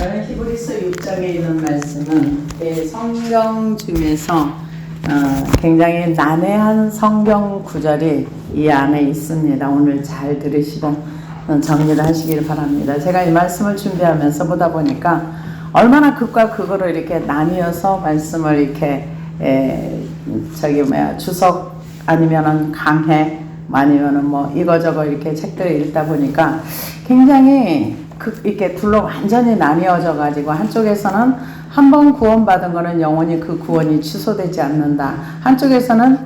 오늘 히브리서 6장에 있는 말씀은 성경 중에서 굉장히 난해한 성경 구절이 이 안에 있습니다. 오늘 잘 들으시고 정리를 하시길 바랍니다. 제가 이 말씀을 준비하면서 보다 보니까 얼마나 극과 극으로 이렇게 나뉘어서 말씀을 이렇게 주석 아니면은 강해 아니면은 뭐 이거저거 이렇게 책들을 읽다 보니까 굉장히 이렇게 둘로 완전히 나뉘어져 가지고 한쪽에서는 한 번 구원받은 거는 영원히 그 구원이 취소되지 않는다. 한쪽에서는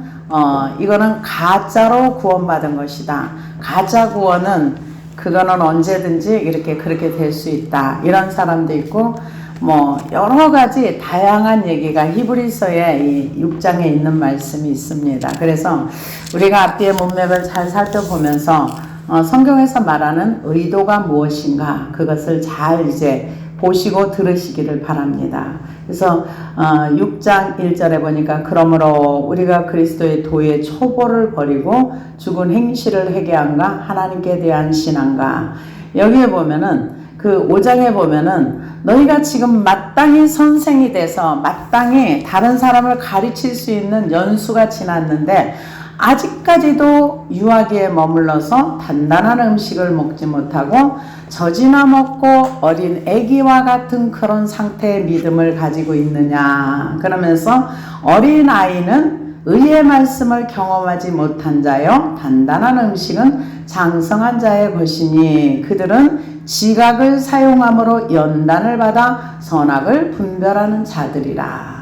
이거는 가짜로 구원받은 것이다. 가짜 구원은 그거는 언제든지 이렇게 그렇게 될 수 있다. 이런 사람도 있고 뭐 여러 가지 다양한 얘기가 히브리서의 이 6장에 있는 말씀이 있습니다. 그래서 우리가 앞뒤의 문맥을 잘 살펴보면서 성경에서 말하는 의도가 무엇인가 그것을 잘 이제 보시고 들으시기를 바랍니다. 그래서 6장 1절에 보니까 그러므로 우리가 그리스도의 도의 초보를 버리고 죽은 행실을 회개한가 하나님께 대한 신앙가. 여기에 보면은 그 5장에 보면은 너희가 지금 마땅히 선생이 돼서 마땅히 다른 사람을 가르칠 수 있는 연수가 지났는데 아직까지도 유아기에 머물러서 단단한 음식을 먹지 못하고 젖이나 먹고 어린 아기와 같은 그런 상태의 믿음을 가지고 있느냐. 그러면서 어린 아이는 의의 말씀을 경험하지 못한 자요 단단한 음식은 장성한 자의 것이니 그들은 지각을 사용함으로 연단을 받아 선악을 분별하는 자들이라.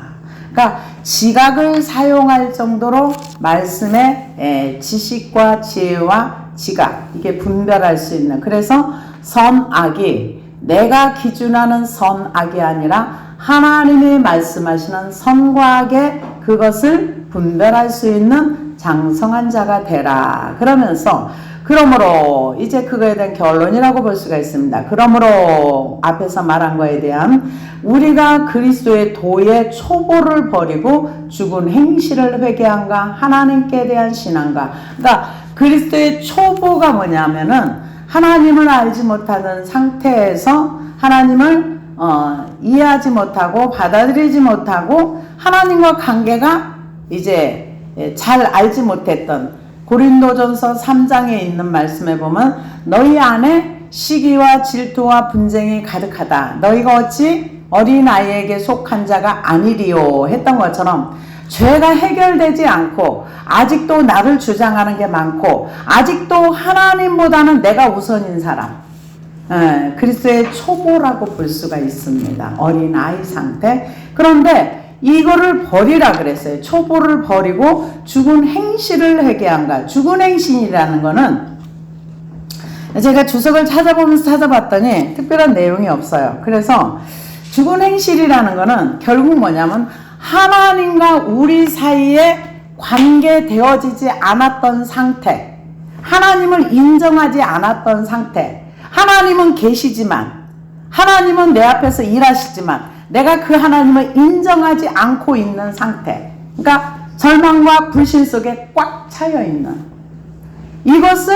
그러니까 지각을 사용할 정도로 말씀의 지식과 지혜와 지각 이게 분별할 수 있는, 그래서 선악이 내가 기준하는 선악이 아니라 하나님이 말씀하시는 선과 악의 그것을 분별할 수 있는 장성한 자가 되라. 그러므로 이제 그거에 대한 결론이라고 볼 수가 있습니다. 그러므로 앞에서 말한 거에 대한 우리가 그리스도의 도의 초보를 버리고 죽은 행실을 회개한가 하나님께 대한 신앙가. 그러니까 그리스도의 초보가 뭐냐면은 하나님을 알지 못하는 상태에서 하나님을 이해하지 못하고 받아들이지 못하고 하나님과 관계가 이제 잘 알지 못했던, 고린도전서 3장에 있는 말씀에 보면 너희 안에 시기와 질투와 분쟁이 가득하다. 너희가 어찌 어린아이에게 속한 자가 아니리요 했던 것처럼 죄가 해결되지 않고 아직도 나를 주장하는 게 많고 아직도 하나님보다는 내가 우선인 사람, 그리스도의 초보라고 볼 수가 있습니다. 어린아이 상태. 그런데 이거를 버리라 그랬어요. 초보를 버리고 죽은 행실을 회개한가. 죽은 행실이라는 거는 제가 주석을 찾아봤더니 특별한 내용이 없어요. 그래서 죽은 행실이라는 거는 결국 뭐냐면 하나님과 우리 사이에 관계되어지지 않았던 상태, 하나님을 인정하지 않았던 상태. 하나님은 계시지만, 하나님은 내 앞에서 일하시지만 내가 그 하나님을 인정하지 않고 있는 상태. 그러니까 절망과 불신 속에 꽉 차여 있는 이것을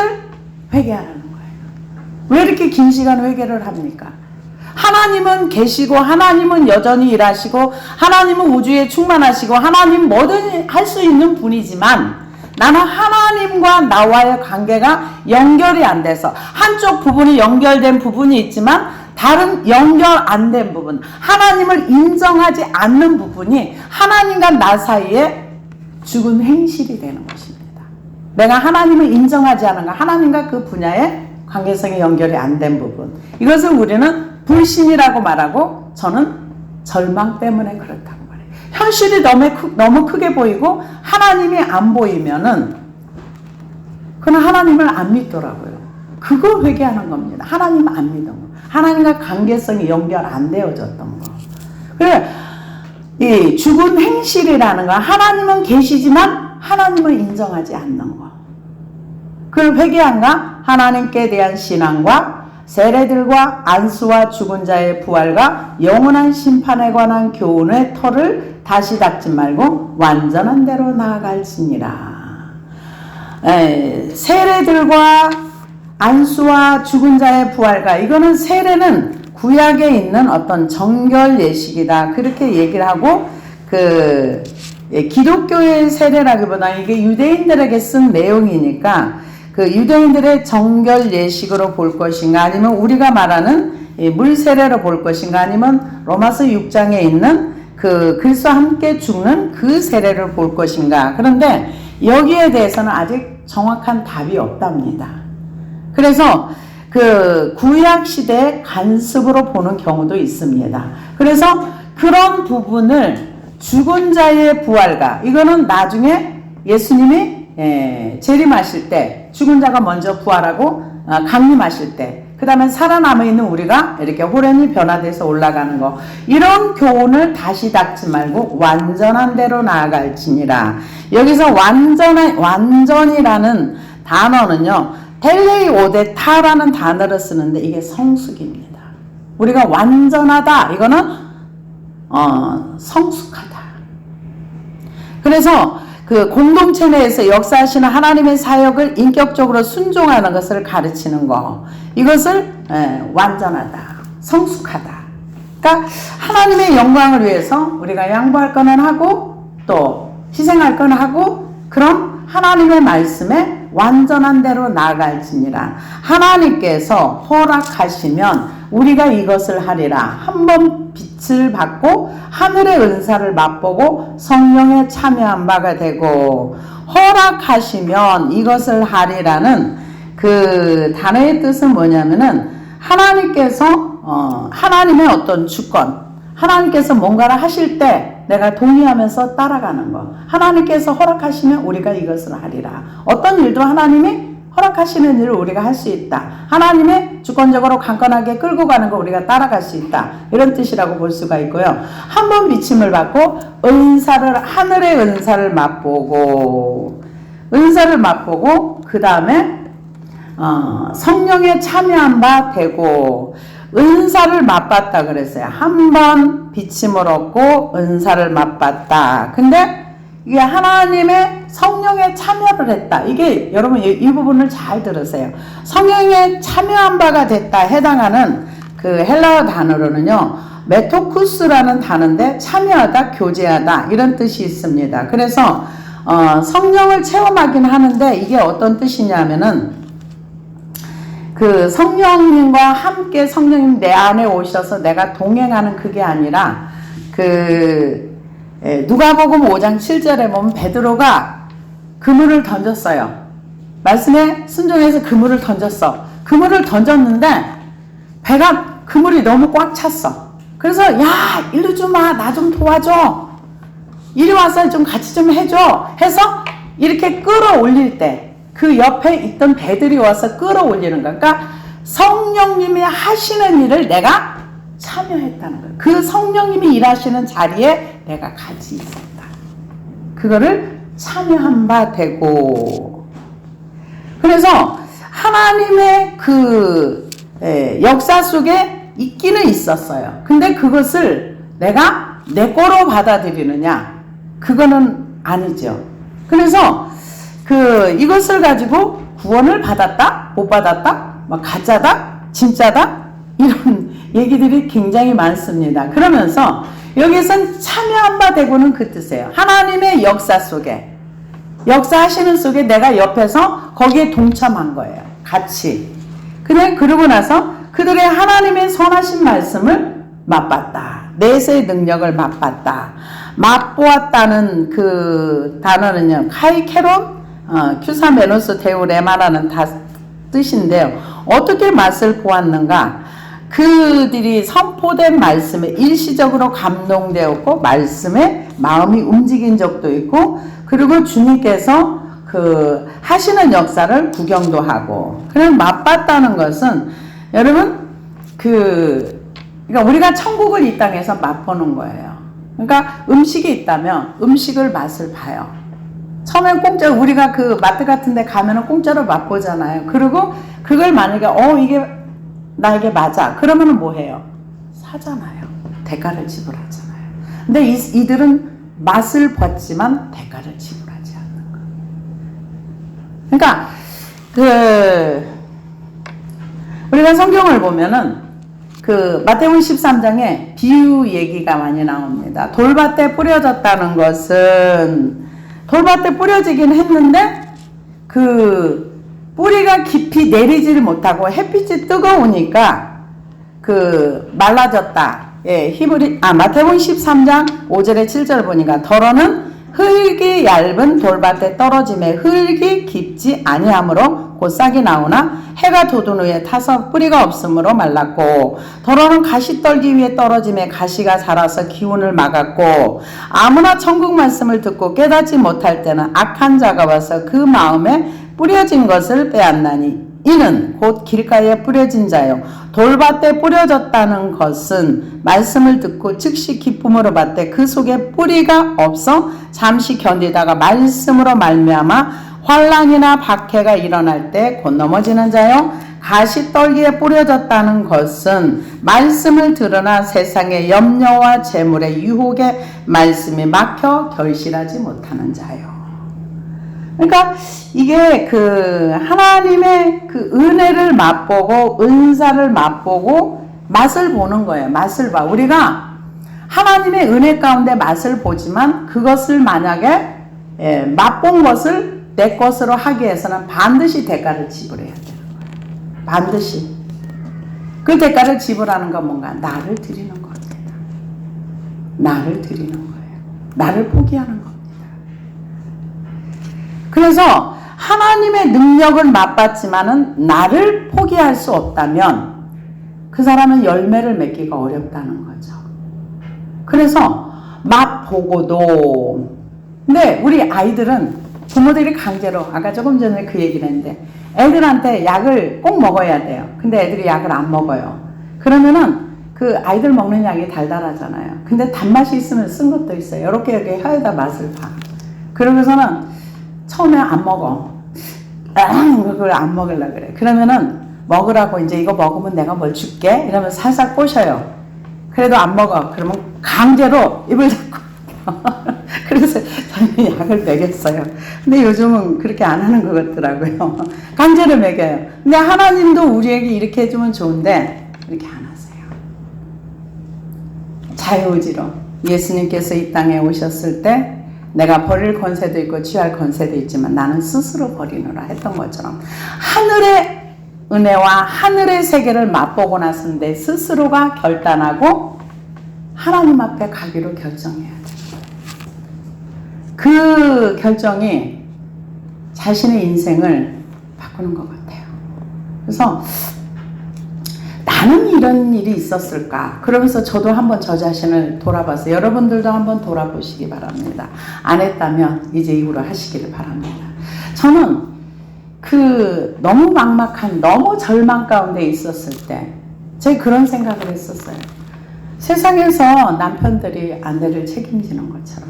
회개하라는 거예요. 왜 이렇게 긴 시간 회개를 합니까? 하나님은 계시고 하나님은 여전히 일하시고 하나님은 우주에 충만하시고 하나님 뭐든 할 수 있는 분이지만 나는 하나님과 나와의 관계가 연결이 안 돼서 한쪽 부분이 연결된 부분이 있지만 다른 연결 안 된 부분, 하나님을 인정하지 않는 부분이 하나님과 나 사이에 죽은 행실이 되는 것입니다. 내가 하나님을 인정하지 않은 것, 하나님과 그 분야의 관계성이 연결이 안 된 부분, 이것을 우리는 불신이라고 말하고 저는 절망 때문에 그렇다고 말해요. 현실이 너무 크게 보이고 하나님이 안 보이면은 그는 하나님을 안 믿더라고요. 그거 회개하는 겁니다. 하나님을 안 믿은 거. 하나님과 관계성이 연결 안 되어졌던 거. 그래, 이 죽은 행실이라는 건 하나님은 계시지만 하나님을 인정하지 않는 거. 그걸 회개한가? 하나님께 대한 신앙과 세례들과 안수와 죽은 자의 부활과 영원한 심판에 관한 교훈의 터를 다시 닫지 말고 완전한 대로 나아갈지니라. 세례들과 안수와 죽은 자의 부활과, 이거는 세례는 구약에 있는 어떤 정결 예식이다. 그렇게 얘기를 하고 기독교의 세례라기보다 이게 유대인들에게 쓴 내용이니까 그 유대인들의 정결 예식으로 볼 것인가 아니면 우리가 말하는 물 세례로 볼 것인가 아니면 로마서 6장에 있는 그 그리스도와 함께 죽는 그 세례를 볼 것인가. 그런데 여기에 대해서는 아직 정확한 답이 없답니다. 그래서 그 구약 시대의 관습으로 보는 경우도 있습니다. 그래서 그런 부분을 죽은 자의 부활과 이거는 나중에 예수님이 재림하실 때 죽은 자가 먼저 부활하고 강림하실 때 그 다음에 살아남아 있는 우리가 이렇게 호련히 변화돼서 올라가는 거 이런 교훈을 다시 닦지 말고 완전한 대로 나아갈지니라. 여기서 완전이라는 단어는요 텔레이 오데 타라는 단어를 쓰는데 이게 성숙입니다. 우리가 완전하다 이거는 성숙하다. 그래서 그 공동체 내에서 역사하시는 하나님의 사역을 인격적으로 순종하는 것을 가르치는 거 이것을 완전하다, 성숙하다. 그러니까 하나님의 영광을 위해서 우리가 양보할 거는 하고 또 희생할 거는 하고 그럼 하나님의 말씀에 완전한 대로 나아갈지니라. 하나님께서 허락하시면 우리가 이것을 하리라. 한번 빛을 받고 하늘의 은사를 맛보고 성령에 참여한 바가 되고 허락하시면 이것을 하리라는 그 단어의 뜻은 뭐냐면은 하나님께서 하나님의 어떤 주권 하나님께서 뭔가를 하실 때 내가 동의하면서 따라가는 거. 하나님께서 허락하시면 우리가 이것을 하리라. 어떤 일도 하나님이 허락하시는 일을 우리가 할 수 있다. 하나님의 주권적으로 강건하게 끌고 가는 거 우리가 따라갈 수 있다. 이런 뜻이라고 볼 수가 있고요. 한번 비침을 받고 하늘의 은사를 맛보고 그 다음에 성령에 참여한 바 되고 은사를 맛봤다 그랬어요. 한 번 비침을 얻고 은사를 맛봤다. 근데 이게 하나님의 성령에 참여를 했다. 이게 여러분 이 부분을 잘 들으세요. 성령에 참여한 바가 됐다 해당하는 그 헬라어 단어로는요. 메토쿠스라는 단어인데 참여하다, 교제하다 이런 뜻이 있습니다. 그래서 성령을 체험하긴 하는데 이게 어떤 뜻이냐면은 그 성령님과 함께 성령님 내 안에 오셔서 내가 동행하는 그게 아니라 누가복음 5장 7절에 보면 베드로가 그물을 던졌어요. 말씀에 순종해서 그물을 던졌어. 그물을 던졌는데 그물이 너무 꽉 찼어. 그래서 야 일로 좀 와, 나 좀 도와줘. 이리 와서 좀 같이 좀 해줘. 해서 이렇게 끌어올릴 때 그 옆에 있던 배들이 와서 끌어올리는 거야. 그러니까 성령님이 하시는 일을 내가 참여했다는 거예요. 그 성령님이 일하시는 자리에 내가 같이 있었다. 그거를 참여한 바 되고. 그래서 하나님의 그 역사 속에 있기는 있었어요. 근데 그것을 내가 내 거로 받아들이느냐? 그거는 아니죠. 그래서 이것을 가지고 구원을 받았다? 못 받았다? 막 가짜다? 진짜다? 이런 얘기들이 굉장히 많습니다. 그러면서 여기선 참여한 바 되고는 그 뜻이에요. 하나님의 역사 속에 역사하시는 속에 내가 옆에서 거기에 동참한 거예요. 같이. 그러고 나서 그들의 하나님의 선하신 말씀을 맛봤다. 내세의 능력을 맛봤다. 맛보았다는 그 단어는요. 카이케론 큐사메노스 데우레마라는 뜻인데요. 어떻게 맛을 보았는가? 그들이 선포된 말씀에 일시적으로 감동되었고 말씀에 마음이 움직인 적도 있고 그리고 주님께서 하시는 역사를 구경도 하고. 그럼 맛봤다는 것은 여러분 그러니까 우리가 천국을 이 땅에서 맛보는 거예요. 그러니까 음식이 있다면 음식을 맛을 봐요. 처음엔 공짜로 우리가 그 마트 같은 데 가면은 공짜로 맛보잖아요. 그리고 그걸 만약에 이게 나에게 맞아. 그러면은 뭐 해요? 사잖아요. 대가를 지불하잖아요. 근데 이들은 맛을 봤지만 대가를 지불하지 않는 거예요. 그러니까 우리가 성경을 보면은 그 마태복음 13장에 비유 얘기가 많이 나옵니다. 돌밭에 뿌려졌다는 것은 돌밭에 뿌려지긴 했는데 그 뿌리가 깊이 내리지를 못하고 햇빛이 뜨거우니까 그 말라졌다. 예, 마태복음 13장 5절에 7절 보니까 더러는 흙이 얇은 돌밭에 떨어짐에 흙이 깊지 아니하므로 곧 싹이 나오나 해가 돋은 후에 타서 뿌리가 없으므로 말랐고 더러는 가시떨기 위에 떨어짐에 가시가 자라서 기운을 막았고 아무나 천국 말씀을 듣고 깨닫지 못할 때는 악한 자가 와서 그 마음에 뿌려진 것을 빼앗나니 이는 곧 길가에 뿌려진 자요 돌밭에 뿌려졌다는 것은 말씀을 듣고 즉시 기쁨으로 받되 그 속에 뿌리가 없어 잠시 견디다가 말씀으로 말미암아 환난이나 박해가 일어날 때 곧 넘어지는 자요 가시떨기에 뿌려졌다는 것은 말씀을 들으나 세상의 염려와 재물의 유혹에 말씀이 막혀 결실하지 못하는 자요. 그러니까 이게 그 하나님의 그 은혜를 맛보고 은사를 맛보고 맛을 보는 거예요. 맛을 봐. 우리가 하나님의 은혜 가운데 맛을 보지만 그것을 만약에 맛본 것을 내 것으로 하기 위해서는 반드시 대가를 지불해야 돼요. 반드시. 그 대가를 지불하는 건 뭔가? 나를 드리는 겁니다. 나를 드리는 거예요. 나를 포기하는 겁니다. 그래서 하나님의 능력을 맛봤지만은 나를 포기할 수 없다면 그 사람은 열매를 맺기가 어렵다는 거죠. 그래서 맛보고도 근데 우리 아이들은 부모들이 강제로 아까 조금 전에 그 얘기를 했는데 애들한테 약을 꼭 먹어야 돼요. 근데 애들이 약을 안 먹어요. 그러면은 그 아이들 먹는 약이 달달하잖아요. 근데 단맛이 있으면 쓴 것도 있어요. 이렇게 혀에다 맛을 봐. 그러고서는 처음에 안 먹어. 그걸 안 먹으려고 그래. 그러면은 먹으라고 이제 이거 먹으면 내가 뭘 줄게? 이러면 살살 꼬셔요. 그래도 안 먹어. 그러면 강제로 입을 닫고. 그래서 저는 약을 먹였어요. 근데 요즘은 그렇게 안 하는 것 같더라고요. 강제로 먹여요. 근데 하나님도 우리에게 이렇게 해주면 좋은데 이렇게 안 하세요. 자유의지로 예수님께서 이 땅에 오셨을 때 내가 버릴 권세도 있고 취할 권세도 있지만 나는 스스로 버리노라 했던 것처럼 하늘의 은혜와 하늘의 세계를 맛보고 났는데 스스로가 결단하고 하나님 앞에 가기로 결정해야 돼요. 그 결정이 자신의 인생을 바꾸는 것 같아요. 그래서 나는 이런 일이 있었을까? 그러면서 저도 한번 저 자신을 돌아봤어요. 여러분들도 한번 돌아보시기 바랍니다. 안 했다면 이제 이후로 하시기를 바랍니다. 저는 그 너무 막막한, 너무 절망 가운데 있었을 때 제가 그런 생각을 했었어요. 세상에서 남편들이 아내를 책임지는 것처럼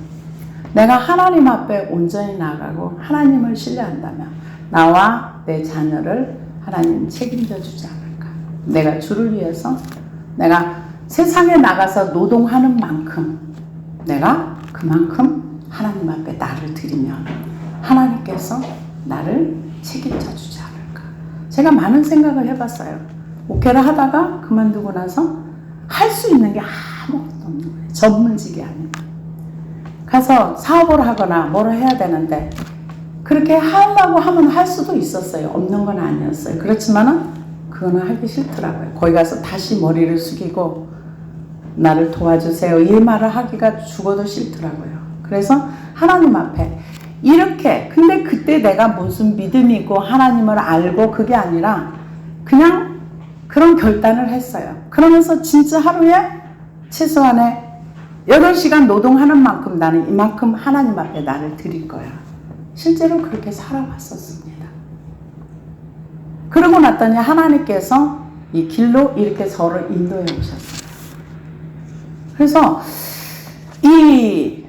내가 하나님 앞에 온전히 나가고 하나님을 신뢰한다면 나와 내 자녀를 하나님 책임져 주지 않을까. 내가 주를 위해서 내가 세상에 나가서 노동하는 만큼 내가 그만큼 하나님 앞에 나를 드리면 하나님께서 나를 책임져 주지 않을까. 제가 많은 생각을 해봤어요. 목회를 하다가 그만두고 나서 할 수 있는 게 아무것도 없는 거예요. 전문직이 아니고. 가서 사업을 하거나 뭐를 해야 되는데 그렇게 하려고 하면 할 수도 있었어요. 없는 건 아니었어요. 그렇지만은 그거는 하기 싫더라고요. 거기 가서 다시 머리를 숙이고 나를 도와주세요. 이 말을 하기가 죽어도 싫더라고요. 그래서 하나님 앞에 이렇게 근데 그때 내가 무슨 믿음이 있고 하나님을 알고 그게 아니라 그냥 그런 결단을 했어요. 그러면서 진짜 하루에 최소한의 8시간 노동하는 만큼 나는 이만큼 하나님 앞에 나를 드릴 거야. 실제로 그렇게 살아왔었습니다. 그러고 났더니 하나님께서 이 길로 이렇게 저를 인도해 오셨어요. 그래서 이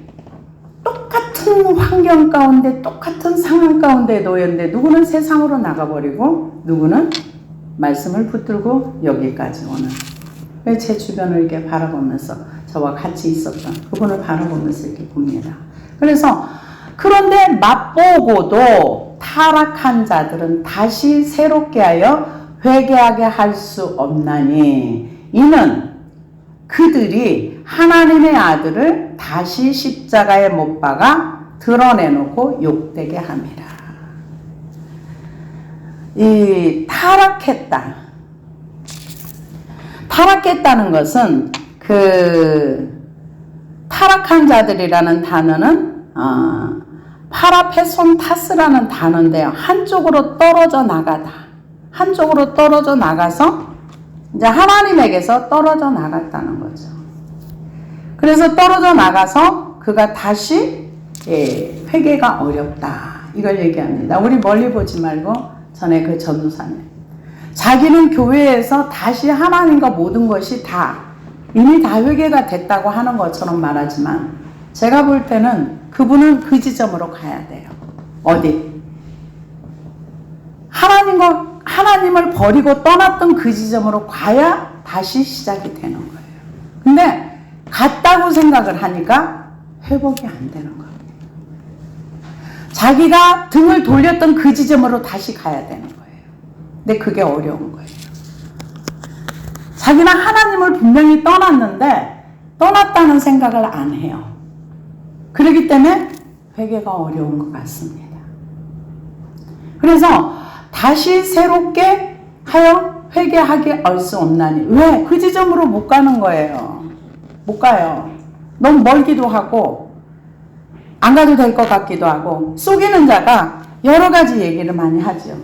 똑같은 환경 가운데 똑같은 상황 가운데 놓였는데 누구는 세상으로 나가버리고 누구는 말씀을 붙들고 여기까지 오는 제 주변을 이렇게 바라보면서 저와 같이 있었던 그분을 바라보면서 이렇게 봅니다. 그래서 그런데 맛보고도 타락한 자들은 다시 새롭게 하여 회개하게 할 수 없나니 이는 그들이 하나님의 아들을 다시 십자가에 못 박아 드러내놓고 욕되게 함이라. 이 타락했다. 타락했다는 것은 타락한 자들이라는 단어는 파라페손타스라는 단어인데요. 한쪽으로 떨어져 나가다. 한쪽으로 떨어져 나가서 이제 하나님에게서 떨어져 나갔다는 거죠. 그래서 떨어져 나가서 그가 다시 회개가 어렵다. 이걸 얘기합니다. 우리 멀리 보지 말고 전에 그 전도사님. 자기는 교회에서 다시 하나님과 모든 것이 다 이미 다 회개가 됐다고 하는 것처럼 말하지만 제가 볼 때는 그분은 그 지점으로 가야 돼요. 어디? 하나님을 버리고 떠났던 그 지점으로 가야 다시 시작이 되는 거예요. 근데 갔다고 생각을 하니까 회복이 안 되는 거예요. 자기가 등을 돌렸던 그 지점으로 다시 가야 되는 거예요. 근데 그게 어려운 거예요. 자기는 하나님을 분명히 떠났는데 떠났다는 생각을 안 해요. 그렇기 때문에 회개가 어려운 것 같습니다. 그래서 다시 새롭게 하여 회개하게 할 수 없나니. 왜? 그 지점으로 못 가는 거예요. 못 가요. 너무 멀기도 하고 안 가도 될 것 같기도 하고. 속이는 자가 여러 가지 얘기를 많이 하죠.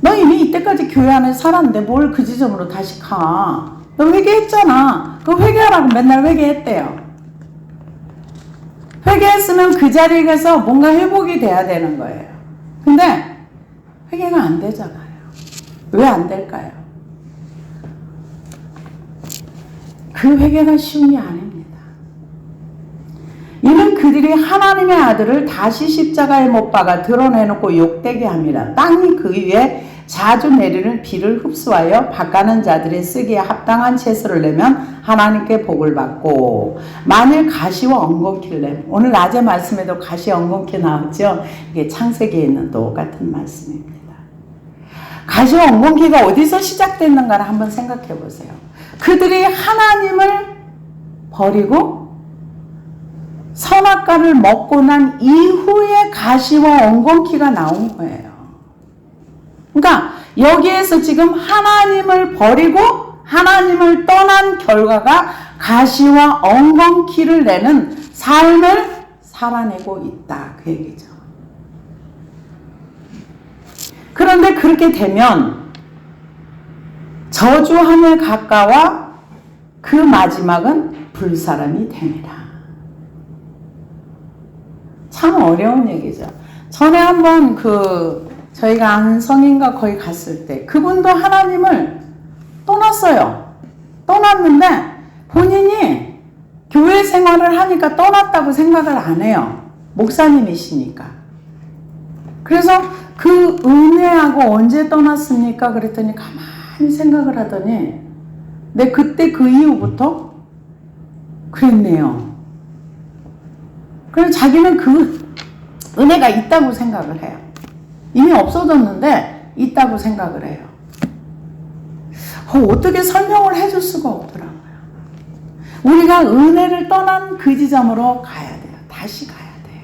너 이미 이때까지 교회 안에 살았는데 뭘 그 지점으로 다시 가. 너 회개했잖아. 그 회개하라고 맨날 회개했대요. 회개했으면 그 자리에서 뭔가 회복이 돼야 되는 거예요. 근데 회개가 안 되잖아요. 왜 안 될까요? 그 회개가 쉬운 게 아닙니다. 이는 그들이 하나님의 아들을 다시 십자가에 못 박아 드러내놓고 욕되게 함이라. 땅이 그 위에 자주 내리는 비를 흡수하여 밭가는 자들의 쓰기에 합당한 채소를 내면 하나님께 복을 받고, 만일 가시와 엉겅퀴를 내면, 오늘 낮에 말씀에도 가시 엉겅퀴 나왔죠. 이게 창세기에 있는 똑같은 말씀입니다. 가시와 엉겅퀴가 어디서 시작됐는가를 한번 생각해 보세요. 그들이 하나님을 버리고 선악과를 먹고 난 이후에 가시와 엉겅퀴가 나온 거예요. 그러니까 여기에서 지금 하나님을 버리고 하나님을 떠난 결과가 가시와 엉겅퀴를 내는 삶을 살아내고 있다. 그 얘기죠. 그런데 그렇게 되면 저주함에 가까워 그 마지막은 불사람이 됩니다. 참 어려운 얘기죠. 전에 한번 저희가 한 성인가 거기 갔을 때 그분도 하나님을 떠났어요. 떠났는데 본인이 교회 생활을 하니까 떠났다고 생각을 안 해요. 목사님이시니까. 그래서 그 은혜하고 언제 떠났습니까? 그랬더니 가만히 생각을 하더니 내 그때 그 이후부터 그랬네요. 그래서 자기는 그 은혜가 있다고 생각을 해요. 이미 없어졌는데 있다고 생각을 해요. 어떻게 설명을 해줄 수가 없더라고요. 우리가 은혜를 떠난 그 지점으로 가야 돼요. 다시 가야 돼요.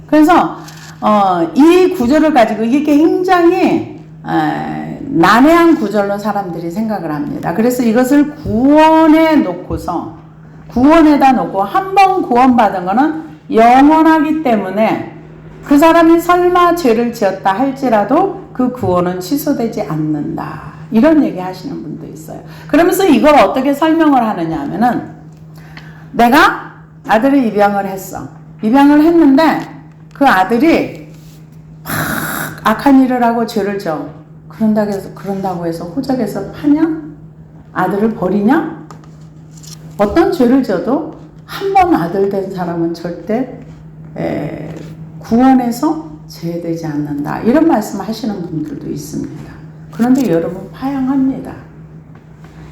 그래서 이 구절을 가지고 이게 굉장히 난해한 구절로 사람들이 생각을 합니다. 그래서 이것을 구원에다 놓고 한 번 구원받은 거는 영원하기 때문에 그 사람이 설마 죄를 지었다 할지라도 그 구원은 취소되지 않는다. 이런 얘기 하시는 분도 있어요. 그러면서 이걸 어떻게 설명을 하느냐 하면은 내가 아들을 입양을 했어. 입양을 했는데 그 아들이 막 악한 일을 하고 죄를 져. 그런다고 해서 호적에서 파냐? 아들을 버리냐? 어떤 죄를 져도 한 번 아들 된 사람은 절대 구원에서 제외되지 않는다. 이런 말씀 하시는 분들도 있습니다. 그런데 여러분 파양합니다.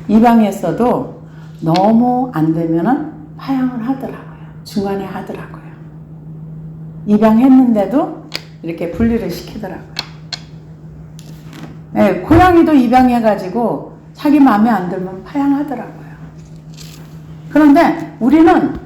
입양했어도 너무 안 되면은 파양을 하더라고요. 중간에 하더라고요. 입양했는데도 이렇게 분리를 시키더라고요. 고양이도 입양해가지고 자기 마음에 안 들면 파양하더라고요. 그런데 우리는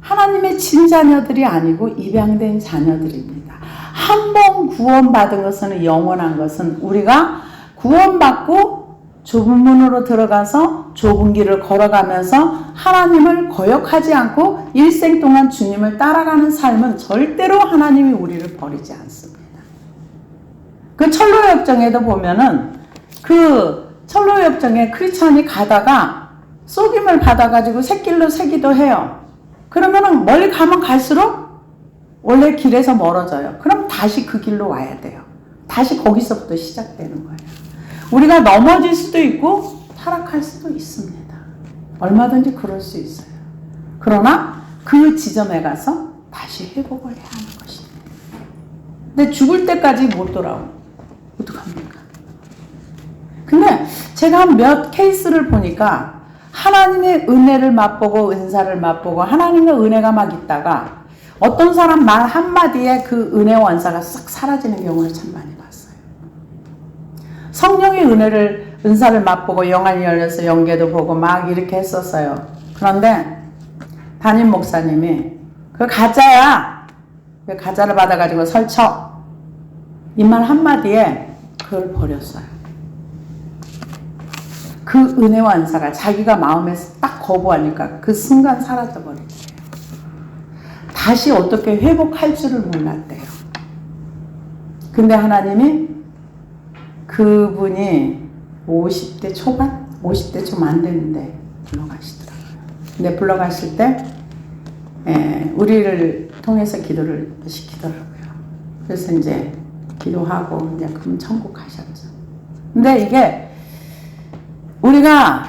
하나님의 친자녀들이 아니고 입양된 자녀들입니다. 한 번 구원받은 것은 영원한 것은 우리가 구원받고 좁은 문으로 들어가서 좁은 길을 걸어가면서 하나님을 거역하지 않고 일생 동안 주님을 따라가는 삶은 절대로 하나님이 우리를 버리지 않습니다. 그 철로역정에도 보면은 그 철로역정에 크리스찬이 가다가 쏘김을 받아가지고 새길로 새기도 해요. 그러면은 멀리 가면 갈수록 원래 길에서 멀어져요. 그럼 다시 그 길로 와야 돼요. 다시 거기서부터 시작되는 거예요. 우리가 넘어질 수도 있고 타락할 수도 있습니다. 얼마든지 그럴 수 있어요. 그러나 그 지점에 가서 다시 회복을 해야 하는 것입니다. 근데 죽을 때까지 못 돌아오면 어떡합니까? 근데 제가 몇 케이스를 보니까 하나님의 은혜를 맛보고 은사를 맛보고 하나님의 은혜가 막 있다가 어떤 사람 말 한마디에 그 은혜 원사가 싹 사라지는 경우를 참 많이 봤어요. 성령의 은사를 맛보고 영안이 열려서 영계도 보고 막 이렇게 했었어요. 그런데 담임 목사님이 그 가짜야. 그 가짜를 받아가지고 설쳐. 이 말 한마디에 그걸 버렸어요. 그 은혜 원사가 자기가 마음에서 딱 거부하니까 그 순간 사라져버린 거예요. 다시 어떻게 회복할 줄을 몰랐대요. 근데 하나님이 그분이 50대 초반? 50대 좀 안 되는데 불러가시더라고요. 근데 불러가실 때 우리를 통해서 기도를 시키더라고요. 그래서 이제 기도하고 이제 그럼 천국 가셨죠. 근데 이게 우리가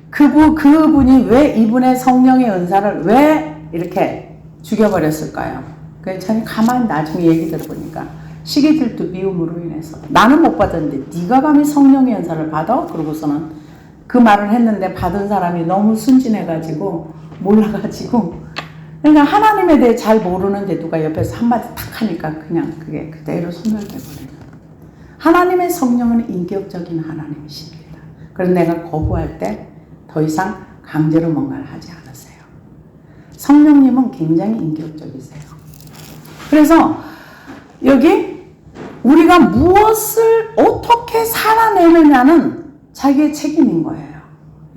그분이 왜 이분의 성령의 은사를 왜 이렇게 죽여버렸을까요? 그래서 저는 가만히 나중에 얘기 들어보니까 시기질투 미움으로 인해서 나는 못 받았는데 네가 감히 성령의 은사를 받아? 그러고서는 그 말을 했는데 받은 사람이 너무 순진해가지고 몰라가지고 그러니까 하나님에 대해 잘 모르는데 누가 옆에서 한마디 탁 하니까 그냥 그게 그대로 소멸돼버려요. 하나님의 성령은 인격적인 하나님이십니다. 그래서 내가 거부할 때 더 이상 강제로 뭔가를 하지 않으세요. 성령님은 굉장히 인격적이세요. 그래서 여기 우리가 무엇을 어떻게 살아내느냐는 자기의 책임인 거예요.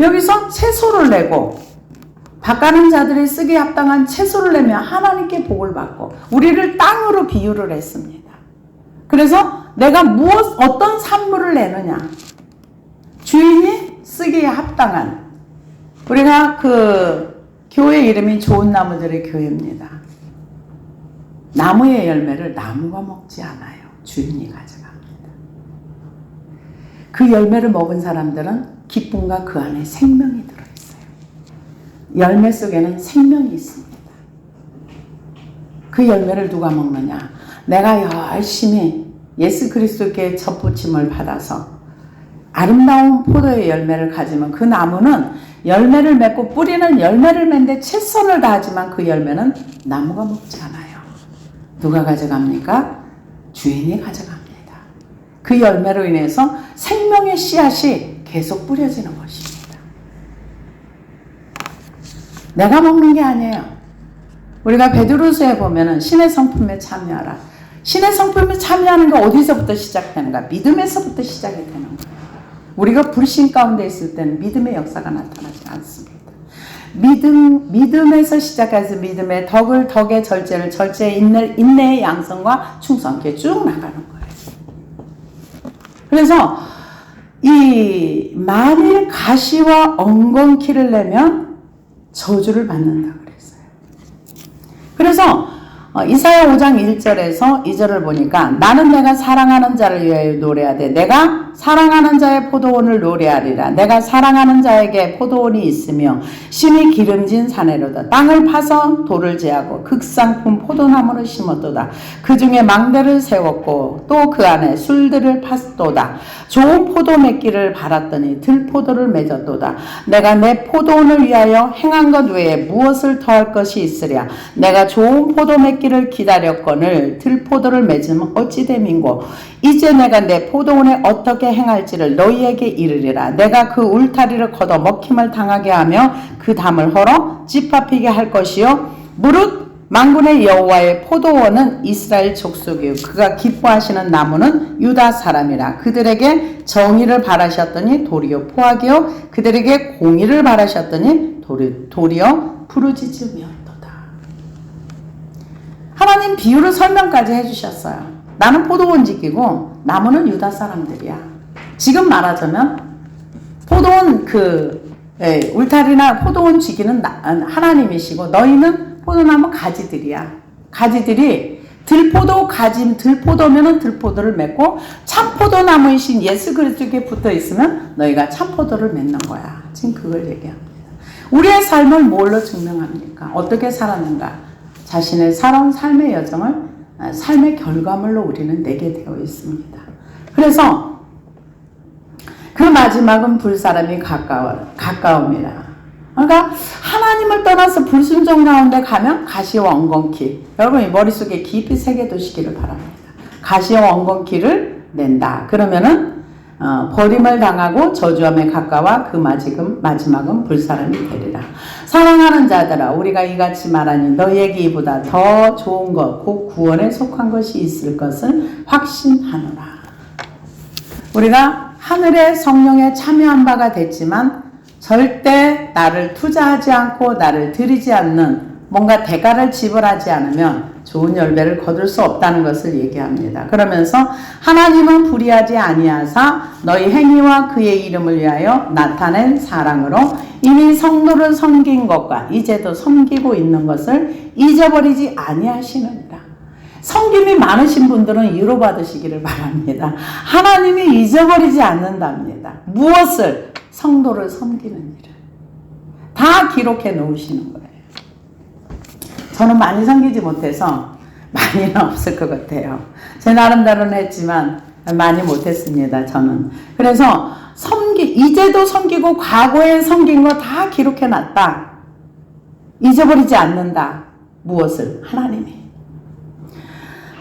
여기서 채소를 내고 밭가는 자들이 쓰기에 합당한 채소를 내면 하나님께 복을 받고 우리를 땅으로 비유를 했습니다. 그래서 내가 어떤 산물을 내느냐 주인이 쓰기에 합당한 우리가 그 교회 이름이 좋은 나무들의 교회입니다. 나무의 열매를 나무가 먹지 않아요. 주인이 가져갑니다. 그 열매를 먹은 사람들은 기쁨과 그 안에 생명이 들어있어요. 열매 속에는 생명이 있습니다. 그 열매를 누가 먹느냐? 내가 열심히 예수 그리스도께 접붙임을 받아서 아름다운 포도의 열매를 가지면 그 나무는 열매를 맺고 뿌리는 열매를 맺는데 최선을 다하지만 그 열매는 나무가 먹지 않아요. 누가 가져갑니까? 주인이 가져갑니다. 그 열매로 인해서 생명의 씨앗이 계속 뿌려지는 것입니다. 내가 먹는 게 아니에요. 우리가 베드로서에 보면은 신의 성품에 참여하라. 신의 성품에 참여하는 거 어디서부터 시작되는가? 믿음에서부터 시작이 되는 거예요. 우리가 불신 가운데 있을 때는 믿음의 역사가 나타나지 않습니다. 믿음에서 시작해서 믿음의 덕의 절제를 절제의 인내의 양성과 충성 이렇게 쭉 나가는 거예요. 그래서 만일 가시와 엉겅퀴를 내면 저주를 받는다 그랬어요. 그래서 이사야 5장 1절에서 2절을 보니까 나는 내가 사랑하는 자를 위하여 노래하되 내가 사랑하는 자의 포도원을 노래하리라. 내가 사랑하는 자에게 포도원이 있으며 심히 기름진 사내로다. 땅을 파서 돌을 제하고 극상품 포도나무를 심었도다. 그 중에 망대를 세웠고 또 그 안에 술들을 팠도다. 좋은 포도 맺기를 바랐더니 들포도를 맺었도다. 내가 내 포도원을 위하여 행한 것 외에 무엇을 더할 것이 있으랴. 내가 좋은 포도 맺기를 기다렸거늘 들포도를 맺으면 어찌 됨인고 이제 내가 내 포도원에 어떻게 행할지를 너희에게 이르리라. 내가 그 울타리를 걷어 먹힘을 당하게 하며 그 담을 헐어 찌파피게 할 것이요 무릇 만군의 여호와의 포도원은 이스라엘 족속이요 그가 기뻐하시는 나무는 유다 사람이라. 그들에게 정의를 바라셨더니 도리어 포악이요 그들에게 공의를 바라셨더니 도리어 부르짖음이었도다. 하나님 비유를 설명까지 해주셨어요. 나는 포도원 지키고 나무는 유다 사람들이야. 지금 말하자면 포도원 울타리나 포도원 지키는 하나님이시고 너희는 포도나무 가지들이야. 가지들이 들포도면은 들포도를 맺고 참포도나무이신 예수 그리스도께 붙어 있으면 너희가 참포도를 맺는 거야. 지금 그걸 얘기합니다. 우리의 삶을 뭘로 증명합니까? 어떻게 살았는가? 자신의 살아온 삶의 여정을 삶의 결과물로 우리는 내게 되어 있습니다. 그래서 그 마지막은 불사람이 가까웁니다. 그러니까 하나님을 떠나서 불순종 가운데 가면 가시와 엉겅퀴. 여러분 머릿속에 깊이 새겨두시기를 바랍니다. 가시와 엉겅퀴를 낸다. 그러면은 버림을 당하고 저주함에 가까워 그 마지막은 불사람이 되리라. 사랑하는 자들아 우리가 이같이 말하니 너희에게 이보다 더 좋은 것 곧 구원에 속한 것이 있을 것을 확신하노라. 우리가 하늘의 성령에 참여한 바가 됐지만 절대 나를 투자하지 않고 나를 들이지 않는 뭔가 대가를 지불하지 않으면 좋은 열매를 거둘 수 없다는 것을 얘기합니다. 그러면서 하나님은 불의하지 아니하사 너희 행위와 그의 이름을 위하여 나타낸 사랑으로 이미 성도를 섬긴 것과 이제도 섬기고 있는 것을 잊어버리지 아니하시느니라. 섬김이 많으신 분들은 위로받으시기를 바랍니다. 하나님이 잊어버리지 않는답니다. 무엇을? 성도를 섬기는 일을. 다 기록해 놓으시는 거예요. 저는 많이 섬기지 못해서 많이는 없을 것 같아요. 제 나름대로는 했지만 많이 못했습니다. 저는. 그래서 이제도 섬기고 과거에 섬긴 거 다 기록해 놨다. 잊어버리지 않는다. 무엇을? 하나님이.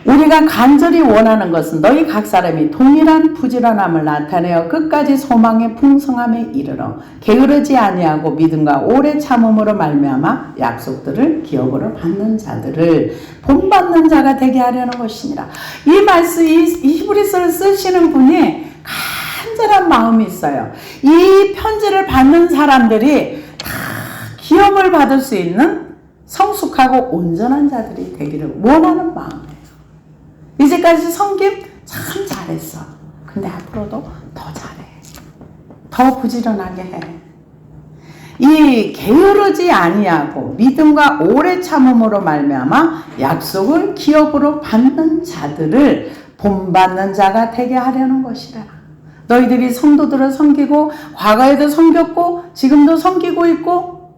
우리가 간절히 원하는 것은 너희 각 사람이 동일한 부지런함을 나타내어 끝까지 소망의 풍성함에 이르러 게으르지 아니하고 믿음과 오래 참음으로 말미암아 약속들을 기업으로 받는 자들을 본받는 자가 되게 하려는 것이니라. 이 말씀, 이 히브리서를 쓰시는 분이 간절한 마음이 있어요. 이 편지를 받는 사람들이 다 기업을 받을 수 있는 성숙하고 온전한 자들이 되기를 원하는 마음이에요. 이제까지 섬김 참 잘했어. 근데 앞으로도 더 잘해. 더 부지런하게 해. 이 게으르지 아니하고 믿음과 오래 참음으로 말미암아 약속을 기업으로 받는 자들을 본받는 자가 되게 하려는 것이라. 너희들이 성도들을 섬기고 과거에도 섬겼고 지금도 섬기고 있고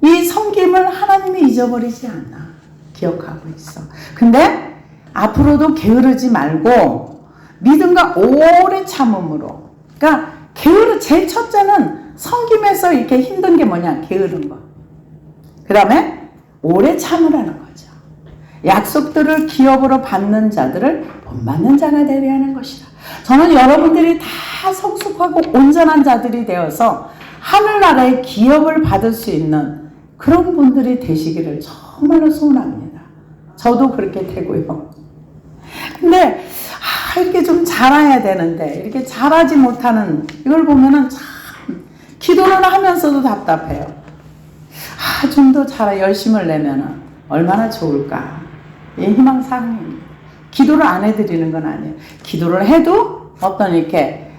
이 섬김을 하나님이 잊어버리지 않아. 기억하고 있어. 근데 앞으로도 게으르지 말고 믿음과 오래 참음으로. 그러니까 제일 첫째는 섬김에서 이렇게 힘든 게 뭐냐? 게으른 거. 그 다음에 오래 참으라는 거죠. 약속들을 기업으로 받는 자들을 본받는 자가 되려 하는 것이다. 저는 여러분들이 다 성숙하고 온전한 자들이 되어서 하늘나라의 기업을 받을 수 있는 그런 분들이 되시기를 정말로 소원합니다. 저도 그렇게 되고요. 근데 이렇게 좀 잘해야 되는데 이렇게 잘하지 못하는 이걸 보면은 참 기도를 하면서도 답답해요. 좀 더 열심을 내면은 얼마나 좋을까. 예, 희망사항입니다. 기도를 안 해드리는 건 아니에요. 기도를 해도 어떤 이렇게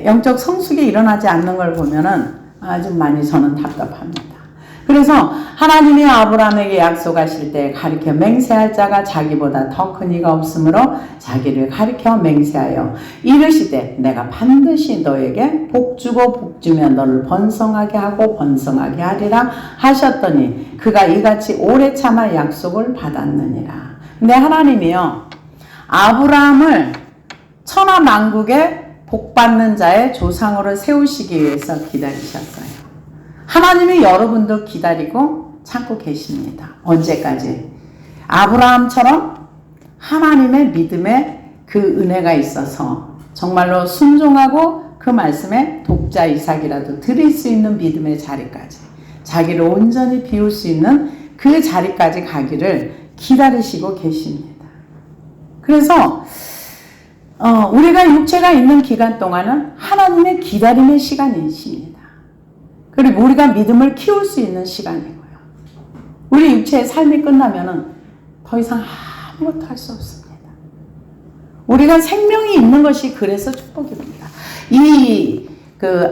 영적 성숙이 일어나지 않는 걸 보면은 아주 많이 저는 답답합니다. 그래서 하나님이 아브라함에게 약속하실 때 가리켜 맹세할 자가 자기보다 더 큰 이가 없으므로 자기를 가리켜 맹세하여 이르시되 내가 반드시 너에게 복주고 복주며 너를 번성하게 하고 번성하게 하리라 하셨더니 그가 이같이 오래 참아 약속을 받았느니라. 근데 하나님이요 아브라함을 천하 만국의 복받는 자의 조상으로 세우시기 위해서 기다리셨어요. 하나님이 여러분도 기다리고 참고 계십니다. 언제까지? 아브라함처럼 하나님의 믿음의 그 은혜가 있어서 정말로 순종하고 그 말씀에 독자 이삭이라도 드릴 수 있는 믿음의 자리까지, 자기를 온전히 비울 수 있는 그 자리까지 가기를 기다리시고 계십니다. 그래서 우리가 육체가 있는 기간 동안은 하나님의 기다림의 시간이십니다. 그리고 우리가 믿음을 키울 수 있는 시간이고요. 우리 육체의 삶이 끝나면은 더 이상 아무것도 할 수 없습니다. 우리가 생명이 있는 것이 그래서 축복입니다.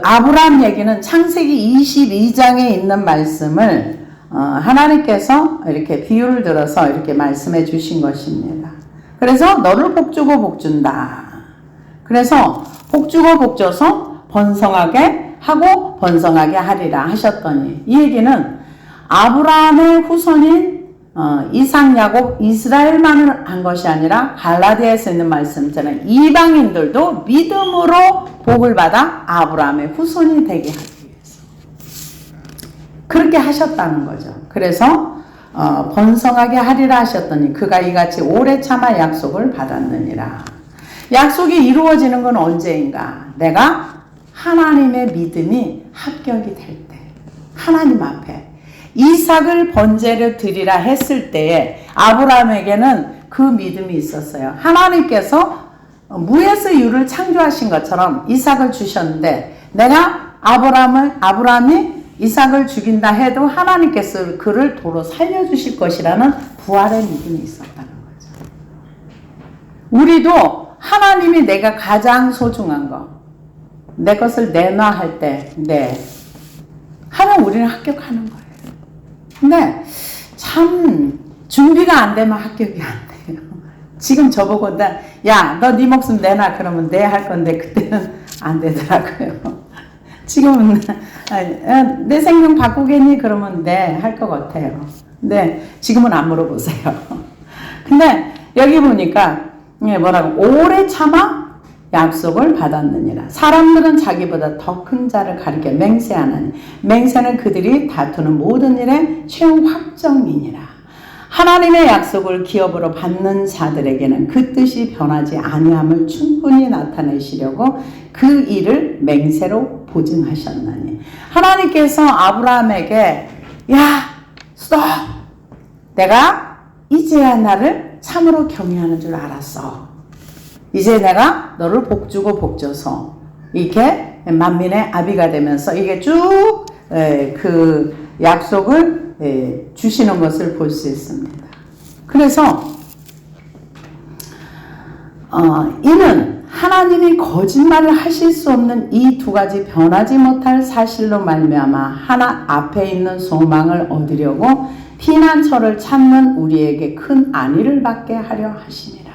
아브라함 얘기는 창세기 22장에 있는 말씀을 하나님께서 이렇게 비유를 들어서 이렇게 말씀해 주신 것입니다. 그래서 너를 복주고 복준다. 그래서 복주고 복줘서 번성하게 하고 번성하게 하리라 하셨더니, 이 얘기는 아브라함의 후손인 이삭, 야곱, 이스라엘만을 한 것이 아니라 갈라디아에서 있는 말씀처럼 이방인들도 믿음으로 복을 받아 아브라함의 후손이 되게 하기 위해서 그렇게 하셨다는 거죠. 그래서 번성하게 하리라 하셨더니 그가 이같이 오래 참아 약속을 받았느니라. 약속이 이루어지는 건 언제인가? 내가 하나님의 믿음이 합격이 될 때, 하나님 앞에 이삭을 번제를 드리라 했을 때에 아브라함에게는 그 믿음이 있었어요. 하나님께서 무에서 유를 창조하신 것처럼 이삭을 주셨는데, 내가 아브라함이 이삭을 죽인다 해도 하나님께서 그를 도로 살려주실 것이라는 부활의 믿음이 있었다는 거죠. 우리도 하나님이 내가 가장 소중한 거, 내 것을 내놔 할 때, 하면 우리는 합격하는 거예요. 근데 참 준비가 안 되면 합격이 안 돼요. 지금 저보고 야, 너 네 목숨 내놔 그러면 네 할 건데 그때는 안 되더라고요. 지금은 내 생명 바꾸겠니? 그러면 네 할 것 같아요. 근데 지금은 안 물어보세요. 근데 여기 보니까 뭐라고? 오래 참아 약속을 받았느니라. 사람들은 자기보다 더 큰 자를 가리켜 맹세하나니 맹세는 그들이 다투는 모든 일의 최후 확정이니라. 하나님의 약속을 기업으로 받는 자들에게는 그 뜻이 변하지 아니함을 충분히 나타내시려고 그 일을 맹세로 보증하셨나니. 하나님께서 아브라함에게 스톱! 내가 이제야 나를 참으로 경외하는 줄 알았어. 이제 내가 너를 복주고 복줘서 이렇게 만민의 아비가 되면서 이게 쭉 그 약속을 주시는 것을 볼 수 있습니다. 그래서 이는 하나님이 거짓말을 하실 수 없는 이 두 가지 변하지 못할 사실로 말미암아 하나 앞에 있는 소망을 얻으려고 피난처를 찾는 우리에게 큰 안위를 받게 하려 하시니라.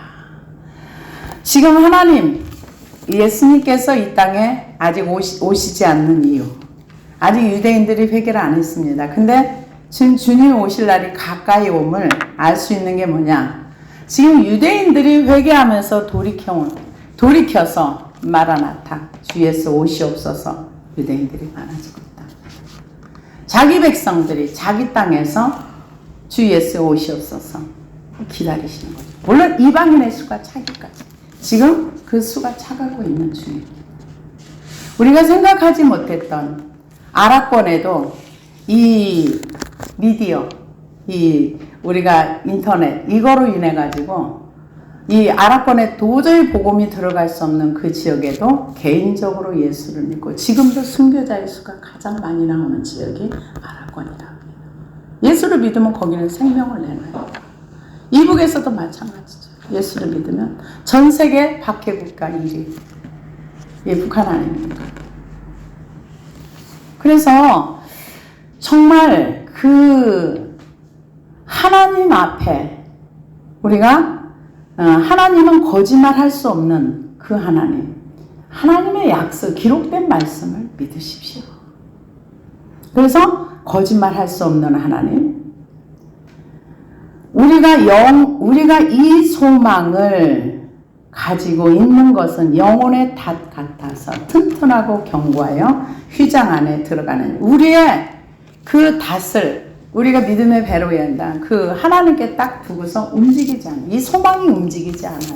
지금 하나님, 예수님께서 이 땅에 아직 오시지 않는 이유, 아직 유대인들이 회개를 안 했습니다. 근데 지금 주님 오실 날이 가까이 옴을 알 수 있는 게 뭐냐? 지금 유대인들이 회개하면서 돌이켜서 마라나타, 주 예수 오시옵소서, 유대인들이 많아지고 있다. 자기 백성들이 자기 땅에서 주 예수 오시옵소서 기다리시는 거죠. 물론 이방인의 수가 차기까지. 지금 그 수가 차가고 있는 중입니다. 우리가 생각하지 못했던 아랍권에도 이 미디어, 우리가 인터넷, 이거로 인해 가지고 이 아랍권에 도저히 복음이 들어갈 수 없는 그 지역에도 개인적으로 예수를 믿고, 지금도 순교자의 수가 가장 많이 나오는 지역이 아랍권이라고 해요. 예수를 믿으면 거기는 생명을 내놔요. 이북에서도 마찬가지죠. 예수를 믿으면 전 세계 박해국가 1위. 북한 아닙니까? 그래서 정말 그 하나님 앞에 우리가 하나님은 거짓말할 수 없는 그 하나님의 약속, 기록된 말씀을 믿으십시오. 그래서 거짓말할 수 없는 하나님, 우리가 이 소망을 가지고 있는 것은 영혼의 닷 같아서 튼튼하고 견고하여 휘장 안에 들어가는 우리의 그 닷을 우리가 믿음의 배로 연다. 그 하나님께 딱 두고서 움직이지 않아. 이 소망이 움직이지 않아요.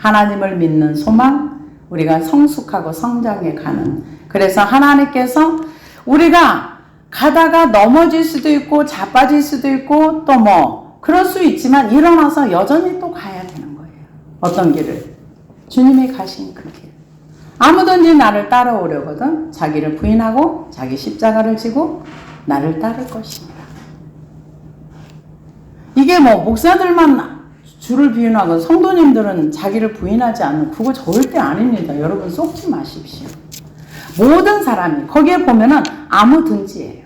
하나님을 믿는 소망, 우리가 성숙하고 성장해 가는. 그래서 하나님께서 우리가 가다가 넘어질 수도 있고 자빠질 수도 있고 또 뭐 그럴 수 있지만 일어나서 여전히 또 가야 되는 거예요. 어떤 길을? 주님이 가신 그 길. 아무든지 나를 따라오려거든 자기를 부인하고 자기 십자가를 지고 나를 따를 것입니다. 이게 뭐 목사들만 주를 부인하고 성도님들은 자기를 부인하지 않는 그거 절대 아닙니다. 여러분 속지 마십시오. 모든 사람이 거기에 보면은 아무든지예요.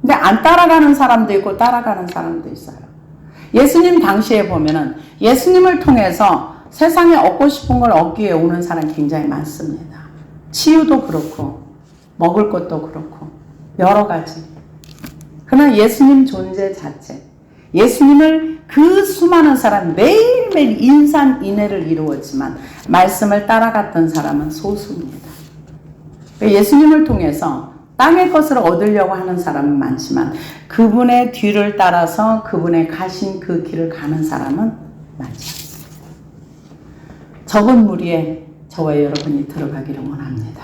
근데 안 따라가는 사람도 있고 따라가는 사람도 있어요. 예수님 당시에 보면은 예수님을 통해서 세상에 얻고 싶은 걸 얻기 위해 오는 사람이 굉장히 많습니다. 치유도 그렇고 먹을 것도 그렇고 여러 가지. 그러나 예수님 존재 자체, 예수님을 그 수많은 사람 매일매일 인산인해를 이루었지만 말씀을 따라갔던 사람은 소수입니다. 예수님을 통해서 땅의 것을 얻으려고 하는 사람은 많지만 그분의 뒤를 따라서 그분의 가신 그 길을 가는 사람은 많지 않습니다. 적은 무리에 저와 여러분이 들어가기를 원합니다.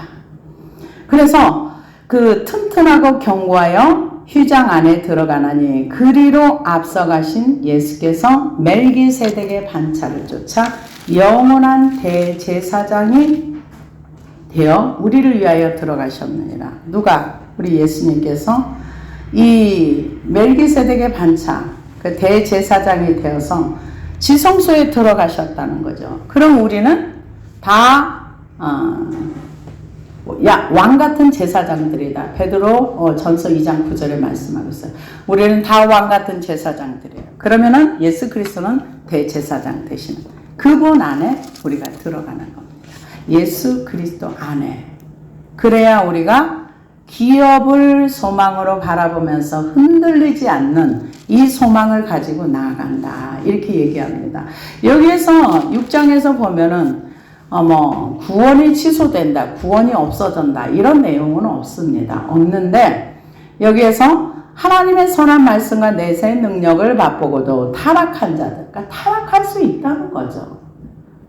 그래서 그 튼튼하고 견고하여 휘장 안에 들어가나니 그리로 앞서가신 예수께서 멜기세덱의 반차를 쫓아 영원한 대제사장이 되어 우리를 위하여 들어가셨느니라. 누가? 우리 예수님께서 이 멜기세덱의 반차, 그 대제사장이 되어서 지성소에 들어가셨다는 거죠. 그럼 우리는 다 왕 같은 제사장들이다. 베드로 전서 2장 9절에 말씀하고 있어요. 우리는 다 왕 같은 제사장들이에요. 그러면은 예수 그리스도는 대제사장 되시는 그분 안에 우리가 들어가는 겁니다. 예수 그리스도 안에. 그래야 우리가 기업을 소망으로 바라보면서 흔들리지 않는 이 소망을 가지고 나아간다. 이렇게 얘기합니다. 여기에서 6장에서 보면은 구원이 취소된다, 구원이 없어진다 이런 내용은 없습니다. 없는데 여기에서 하나님의 선한 말씀과 내세의 능력을 맛보고도 타락한 자들, 그러니까 타락할 수 있다는 거죠.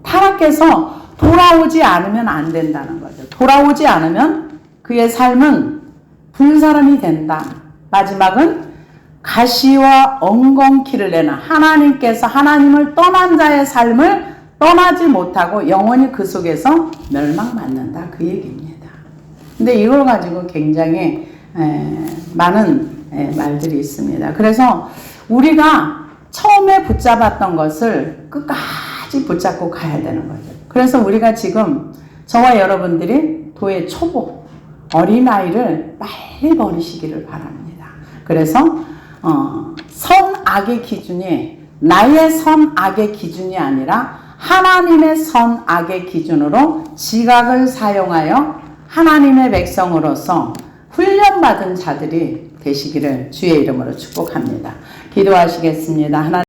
타락해서 돌아오지 않으면 안 된다는 거죠. 돌아오지 않으면 그의 삶은 불사람이 된다. 마지막은 가시와 엉겅퀴를 내는 하나님께서 하나님을 떠난 자의 삶을 떠나지 못하고 영원히 그 속에서 멸망받는다. 그 얘기입니다. 근데 이걸 가지고 굉장히 많은 말들이 있습니다. 그래서 우리가 처음에 붙잡았던 것을 끝까지 붙잡고 가야 되는 거죠. 그래서 우리가 지금 저와 여러분들이 도의 초보, 어린아이를 빨리 버리시기를 바랍니다. 그래서 선악의 기준이 나의 선악의 기준이 아니라 하나님의 선악의 기준으로 지각을 사용하여 하나님의 백성으로서 훈련받은 자들이 되시기를 주의 이름으로 축복합니다. 기도하시겠습니다. 하나님